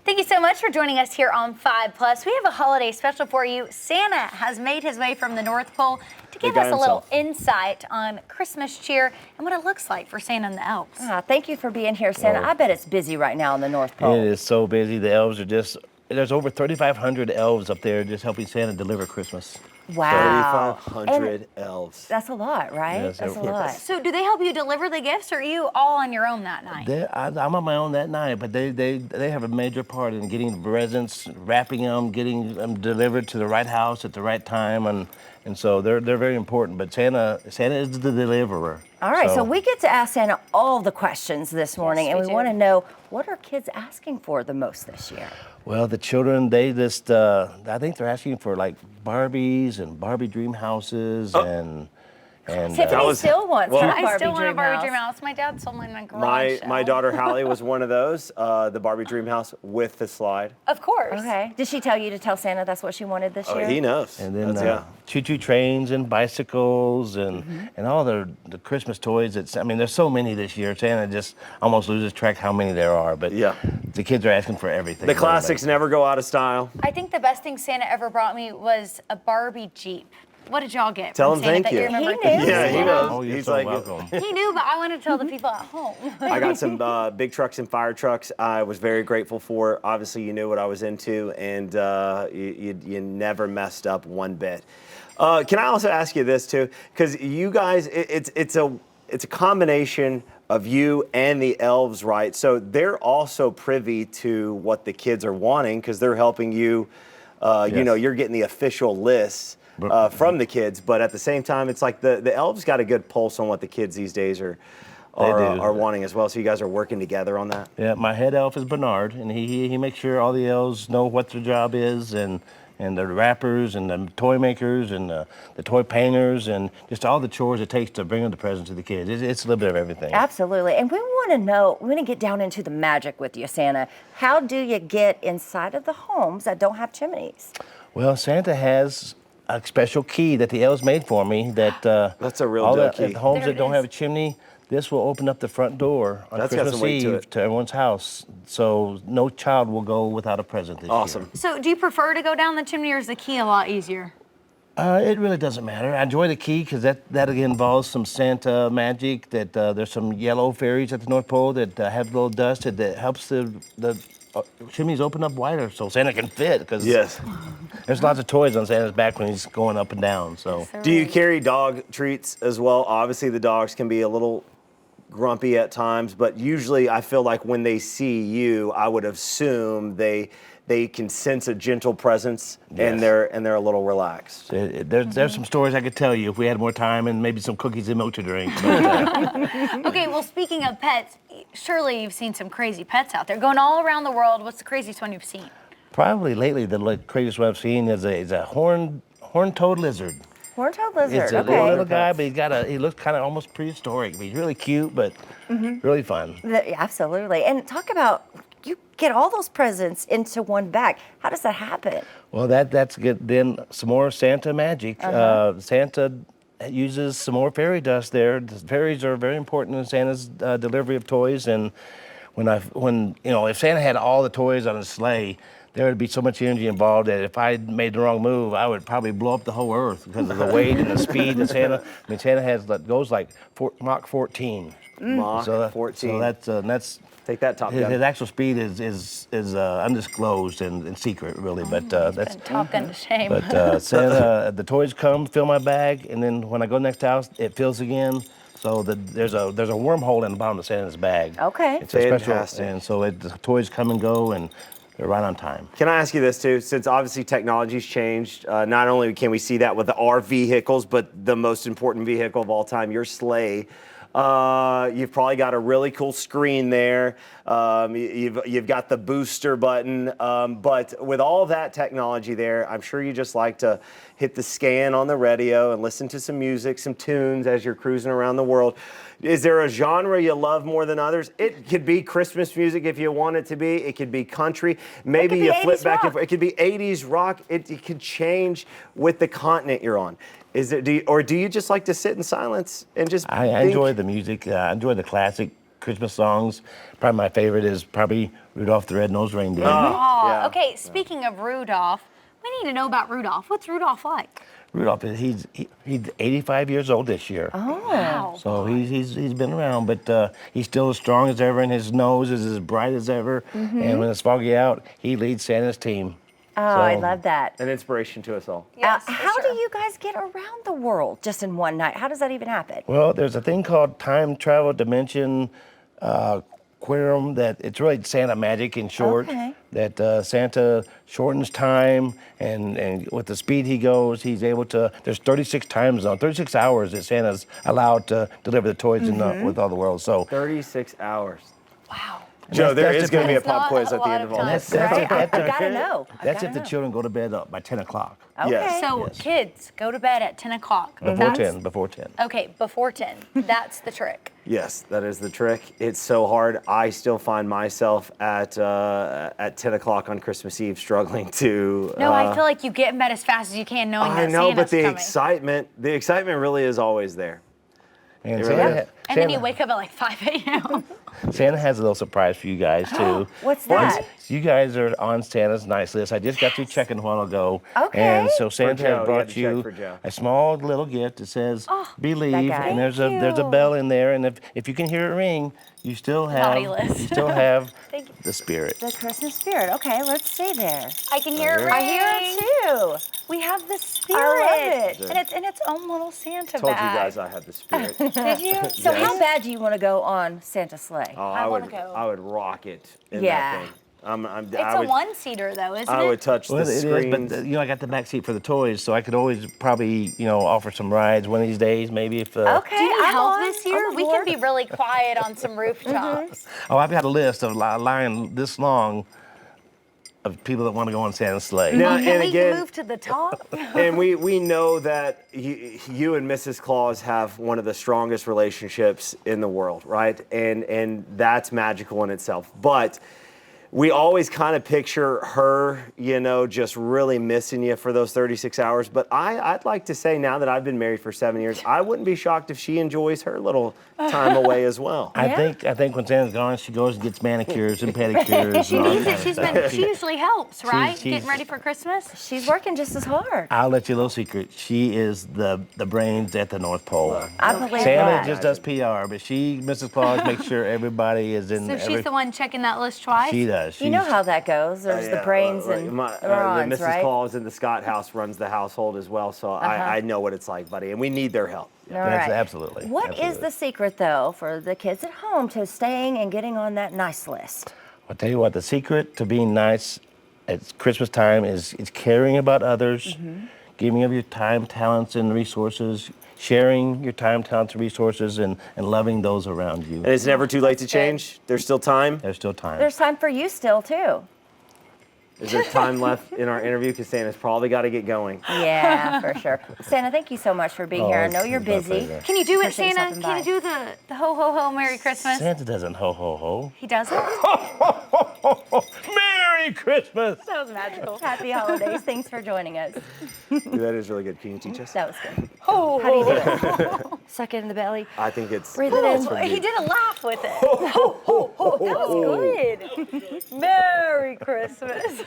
Thank you so much for joining us here on 5 Plus. We have a holiday special for you. Santa has made his way from the North Pole to give us a little insight on Christmas cheer and what it looks like for Santa and the elves. Thank you for being here, Santa. I bet it's busy right now in the North Pole. It is so busy. The elves are there's over 3,500 elves up there just helping Santa deliver Christmas. Wow. 3,500 elves. That's a lot, right? Yes, that's a lot. So do they help you deliver the gifts, or are you all on your own that night? I'm on my own that night, but they have a major part in getting the presents, wrapping them, getting them delivered to the right house at the right time, and so they're very important. But Santa is the deliverer. All right, so we get to ask Santa all the questions this morning, and we want to know, what are kids asking for the most this year? Well, the children, they just, I think they're asking for like Barbies and Barbie dream houses and Tiffany still wants her I still want a Barbie house. dream house. My dad sold mine in a garage sale. My daughter Hallie was one of those, the Barbie dream house with the slide. Of course. Okay. Did she tell you to tell Santa that's what she wanted this year? He knows. And then choo-choo trains and bicycles and all the Christmas toys. There's so many this year. Santa just almost loses track how many there are. But the kids are asking for everything. The classics never go out of style. I think the best thing Santa ever brought me was a Barbie Jeep. What did y'all get? Tell him Santa thank you. He knew. Yeah, he knows. Oh, you're He's so like, welcome. He knew, but I wanted to tell the people at home. I got some big trucks and fire trucks. I was very grateful for. Obviously, you knew what I was into, and you never messed up one bit. Can I also ask you this too? Because you guys, it's a combination of you and the elves, right? So they're also privy to what the kids are wanting because they're helping you. You know, you're getting the official lists from the kids, but at the same time, it's like the elves got a good pulse on what the kids these days are wanting as well. So you guys are working together on that. Yeah, my head elf is Bernard, and he makes sure all the elves know what their job is, and the wrappers and the toy makers and the toy painters and just all the chores it takes to bring them the presents to the kids. It's a little bit of everything. Absolutely. And we want to get down into the magic with you, Santa. How do you get inside of the homes that don't have chimneys? Well, Santa has a special key that the elves made for me. That's a real dope key. The homes that don't have a chimney, this will open up the front door on Christmas Eve to everyone's house, so no child will go without a present this year. So do you prefer to go down the chimney, or is the key a lot easier? It really doesn't matter. I enjoy the key because that again involves some Santa magic. There's some yellow fairies at the North Pole that have a little dust that helps the chimneys open up wider so Santa can fit. Because there's lots of toys on Santa's back when he's going up and down. So do you carry dog treats as well? Obviously, the dogs can be a little grumpy at times, but usually I feel like when they see you, I would assume they can sense a gentle presence and they're a little relaxed. There's some stories I could tell you if we had more time and maybe some cookies and milk to drink. Okay, well, speaking of pets, surely you've seen some crazy pets out there going all around the world. What's the craziest one you've seen? Probably lately the craziest one I've seen is a horn-toed lizard. Horn-toed lizard. It's a little guy, but he looks kind of almost prehistoric. He's really cute, but really fun. Absolutely. And talk about, you get all those presents into one bag. How does that happen? Well, that's good. Then some more Santa magic. Santa uses some more fairy dust there. The fairies are very important in Santa's delivery of toys. And if Santa had all the toys on his sleigh, there would be so much energy involved that if I made the wrong move, I would probably blow up the whole earth because of the weight and the speed that Santa. Santa goes like Mach 14. Mach 14. So that's take that, Top Gun. His actual speed is undisclosed and secret, really. But that's Top Gun to shame. But Santa, the toys come, fill my bag, and then when I go next house, it fills again. So there's a wormhole in the bottom of Santa's bag. Okay. It's a special, and so the toys come and go, and they're right on time. Can I ask you this too? Since obviously technology's changed, not only can we see that with our vehicles, but the most important vehicle of all time, your sleigh. You've probably got a really cool screen there. You've got the booster button. But with all that technology there, I'm sure you just like to hit the scan on the radio and listen to some music, some tunes as you're cruising around the world. Is there a genre you love more than others? It could be Christmas music if you want it to be. It could be country. Maybe you flip back and forth. It could be 80s rock. It could change with the continent you're on. Do you just like to sit in silence and just I enjoy the music. I enjoy the classic Christmas songs. Probably my favorite is probably Rudolph the Red-Nosed Reindeer. Oh, Yeah. okay. Speaking of Rudolph, we need to know about Rudolph. What's Rudolph like? Rudolph, he's 85 years old this year. Oh. Wow. So he's been around, but he's still as strong as ever, and his nose is as bright as ever. And when it's foggy out, he leads Santa's team. Oh, I So- love that. An inspiration to us all. Yes, for How sure. do you guys get around the world just in one night? How does that even happen? Well, there's a thing called time travel dimension querum that it's really Santa magic in short. Okay. That Santa shortens time, and with the speed he goes, he's able to. There's 36 time zones, 36 hours that Santa's allowed to deliver the toys with all the world. So 36 hours. Wow. Joe, there that's is going to be a It's not pop quiz a at the lot end of of all time. this. Right? I our- gotta know. I That's gotta if the know. children go to bed by 10 o'clock. Okay. Yes. So kids, go to bed at 10 o'clock. Before That's- 10, before 10. Okay, before 10. That's the trick. Yes, that is the trick. It's so hard. I still find myself at 10 o'clock on Christmas Eve struggling to. No, I feel like you get in bed as fast as you can, knowing I that know, but Santa's coming. the excitement really is always there. And It Santa, really is. And then you wake up at like 5 a.m. Santa has a little surprise for you guys too. What's Once that? you guys are on Santa's nice list. I just got through checking a while ago. Okay. And so Santa Joe, you has had brought to check you for Joe. a small little gift that says "Believe," guy. and there's Thank a you. bell in there, and if you can hear it ring, you still have Naughty list. the spirit. The Christmas spirit. Okay, let's see there. I can hear it. I hear it too. We have the spirit. I love it. And it's in its own little Santa Told you bag. guys I had the spirit. Did you? So how bad do you want to go on Santa's sleigh? Oh, I wanna go. I would rock it in Yeah. that thing. It's I a would, one-seater though, isn't I it? would touch Well, the it is, screens. but I got the back seat for the toys, so I could always probably offer some rides one of these days, maybe if. Okay, Do you need I'm help on. this year? I'm We can aboard. be really quiet on some rooftops. Oh, I've got a list of a line this long of people that want to go on Santa's sleigh. Now, Can and we again, move to the top? and we know that you and Mrs. Claus have one of the strongest relationships in the world, right? And that's magical in itself. But we always kind of picture her, just really missing you for those 36 hours. But I'd like to say now that I've been married for 7 years, I wouldn't be shocked if she enjoys her little time away as well. I think when Santa's gone, she goes and gets manicures and pedicures. She and all needs that it. kind of She stuff. usually helps, right? she's- Getting ready for Christmas. She's working just as hard. I'll let you a little secret. She is the brains at the North Pole. I believe Santa that. just does PR, but Mrs. Claus, makes sure everybody is in. So she's the one checking that list twice. She does. You know She's- how that goes. There's the Yeah, brains like and the neurons, Mrs. right? Claus in the Scott house runs the household as well, so I know what it's like, buddy, and we need their help. All That's right. absolutely. What is absolutely. the secret, though, for the kids at home to staying and getting on that nice list? I'll tell you what, the secret to being nice at Christmas time is caring about others, giving of your time, talents, and resources, sharing your time, talents, and resources, and loving those around you. And it's never too late to change. There's still time. There's still time. There's time for you still, too. Is there time left in our interview? Because Santa's probably got to get going. Yeah, for sure. Santa, thank you so much for being here. I know you're it's my busy. pleasure. Can you do it, Appreciate you Santa? stopping Can you by. do the ho ho ho Merry Christmas? Santa doesn't ho ho ho. He doesn't? Merry Christmas! That was magical. Happy holidays. Thanks for joining us. That is really good. Can you teach us? That was good. Ho How do you do it? Suck it in the belly. I think it's. Breathe it in. He did a laugh with it. That was good. Merry Christmas.